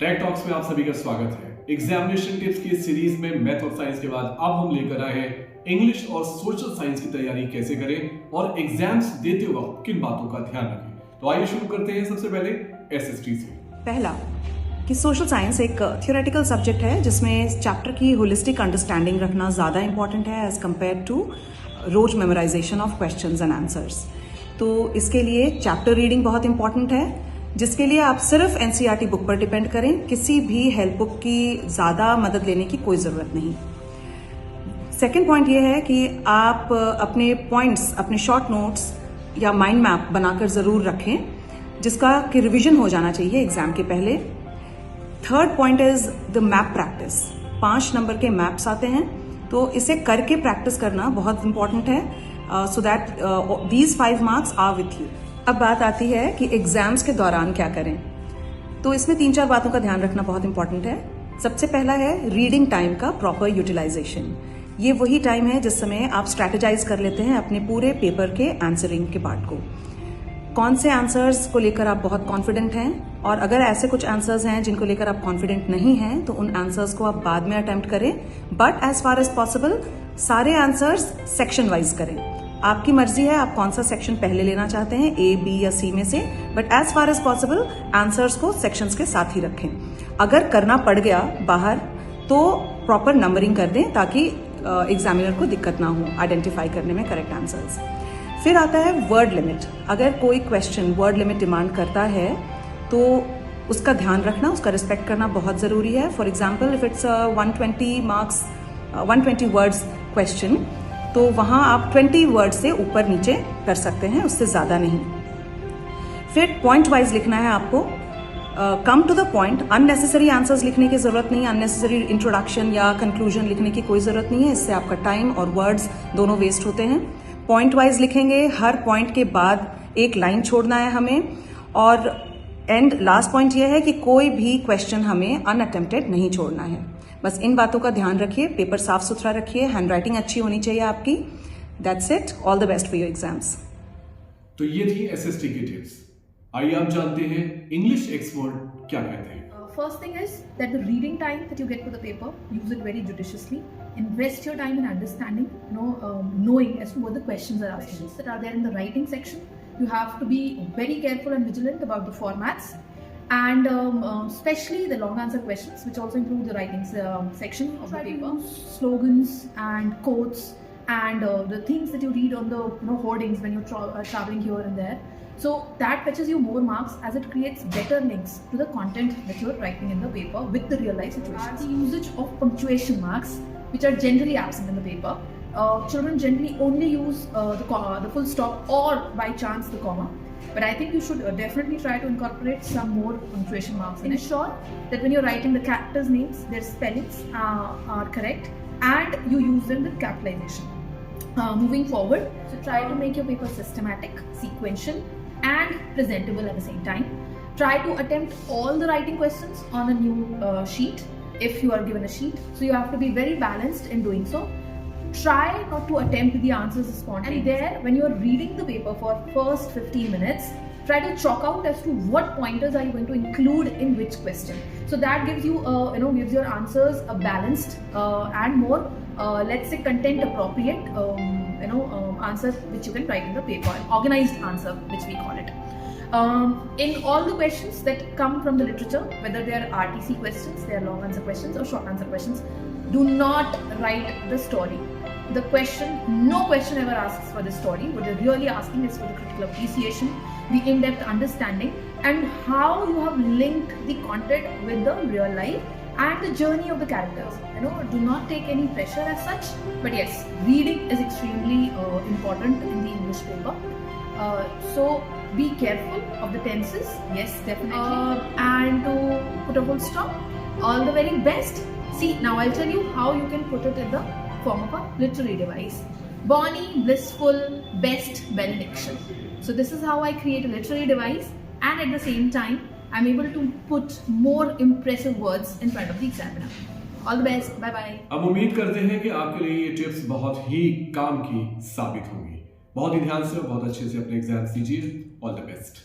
Tech talks में आप सभी का स्वागत है। एग्जामिनेशन टिप्स की सीरीज में मैथ और साइंस के बाद अब हम लेकर आए हैं इंग्लिश और सोशल साइंस की तैयारी कैसे करें और एग्जाम्स देते वक्त किन बातों का ध्यान रखें। तो आइए शुरू करते हैं सबसे पहले एसएसटी से। पहला कि सोशल साइंस एक थियोरेटिकल सब्जेक्ट है जिसमें चैप्टर की होलिस्टिक अंडरस्टैंडिंग रखना ज़्यादा इंपॉर्टेंट है as compare to rote memorization of questions and answers. तो इसके लिए चैप्टर रीडिंग बहुत इंपॉर्टेंट है, जिसके लिए आप सिर्फ एनसीईआरटी बुक पर डिपेंड करें, किसी भी हेल्प बुक की ज़्यादा मदद लेने की कोई ज़रूरत नहीं। सेकेंड पॉइंट ये है कि आप अपने पॉइंट्स, अपने शॉर्ट नोट्स या माइंड मैप बनाकर ज़रूर रखें, जिसका कि रिविजन हो जाना चाहिए एग्जाम के पहले। Third point is the map practice. 5 number के मैप्स आते हैं, तो इसे करके प्रैक्टिस करना बहुत इंपॉर्टेंट है, so that these 5 marks are with you. अब बात आती है कि एग्जाम्स के दौरान क्या करें। तो इसमें 3-4 बातों का ध्यान रखना बहुत इंपॉर्टेंट है। सबसे पहला है रीडिंग टाइम का प्रॉपर यूटिलाइजेशन। ये वही टाइम है जिस समय आप स्ट्रैटेजाइज कर लेते हैं अपने पूरे पेपर के आंसरिंग के पार्ट को। कौन से आंसर्स को लेकर आप बहुत कॉन्फिडेंट हैं, और अगर ऐसे कुछ आंसर्स हैं जिनको लेकर आप कॉन्फिडेंट नहीं हैं तो उन आंसर्स को आप बाद में अटेम्प्ट करें, but as far as possible सारे आंसर्स सेक्शन वाइज करें। आपकी मर्जी है आप कौन सा सेक्शन पहले लेना चाहते हैं, ए, बी या सी में से, but as far as possible answers को सेक्शंस के साथ ही रखें। अगर करना पड़ गया बाहर तो प्रॉपर नंबरिंग कर दें ताकि एग्जामिनर को दिक्कत ना हो आइडेंटिफाई करने में करेक्ट आंसर्स। फिर आता है वर्ड लिमिट। अगर कोई क्वेश्चन वर्ड लिमिट डिमांड करता है तो उसका ध्यान रखना, उसका रिस्पेक्ट करना बहुत ज़रूरी है। For example if it's 120 marks 120 words question, तो वहाँ आप 20 वर्ड से ऊपर नीचे कर सकते हैं, उससे ज़्यादा नहीं। फिर पॉइंट वाइज लिखना है आपको, come to the point. Unnecessary answers लिखने की ज़रूरत नहीं, अननेसेसरी इंट्रोडक्शन या कंक्लूजन लिखने की कोई ज़रूरत नहीं है, इससे आपका टाइम और वर्ड्स दोनों वेस्ट होते हैं। पॉइंट वाइज लिखेंगे, हर पॉइंट के बाद एक लाइन छोड़ना है हमें, और एंड लास्ट पॉइंट ये है कि कोई भी क्वेश्चन हमें अनअटेम्प्टेड नहीं छोड़ना है। बस इन बातों का ध्यान रखिए, पेपर साफ सुथरा रखिए, हैंडराइटिंग अच्छी होनी चाहिए आपकी। That's it, all the best for your exams. तो ये थी एसएसटी की टिप्स। आइए आप जानते हैं इंग्लिश एक्सपर्ट क्या कहते हैं। First thing is that the reading time that you get for the paper, use it very judiciously. Invest your time in understanding, knowing as to what the questions are asking. That are there in the writing section. You have to be very careful and vigilant about the formats, and especially the long answer questions, which also include the writing section of the paper. Slogans and quotes and the things that you read on the hoardings when you're traveling here and there. So that fetches you more marks as it creates better links to the content that you're writing in the paper with the real life situations. The usage of punctuation marks, which are generally absent in the paper. Children generally only use the full stop or by chance the comma. But I think you should definitely try to incorporate some more punctuation marks. Ensure that when you're writing the characters' names, their spellings are correct and you use them with capitalization. Moving forward, so try to make your paper systematic, sequential, and presentable at the same time. Try to attempt all the writing questions on a new sheet if you are given a sheet. So you have to be very balanced in doing so. Try not to attempt the answers spontaneously. And there, when you are reading the paper for first 15 minutes, try to chalk out as to what pointers are you going to include in which question. So that gives you, gives your answers a balanced and more, let's say, content appropriate, answer which you can write in the paper, an organized answer, which we call it. In all the questions that come from the literature, whether they are RTC questions, they are long answer questions or short answer questions, do not write the story. The question, no question ever asks for the story. What they're really asking is for the critical appreciation, the in-depth understanding, and how you have linked the content with the real life and the journey of the characters. Do not take any pressure as such, but yes, reading is extremely important in the English paper. So be careful of the tenses, yes, definitely, and to put a full stop. All the very best. See, now I'll tell you how you can put it in the form of a literary device. Bonny, blissful, best, benediction. So this is how I create a literary device, and at the same time I'm able to put more impressive words in front of the examiner. All the best. Bye bye. अब उम्मीद करते हैं कि आपके लिए ये tips बहुत ही काम की साबित होंगी। बहुत ही ध्यान से और बहुत अच्छे से अपने एग्जाम्स दीजिए। All the best.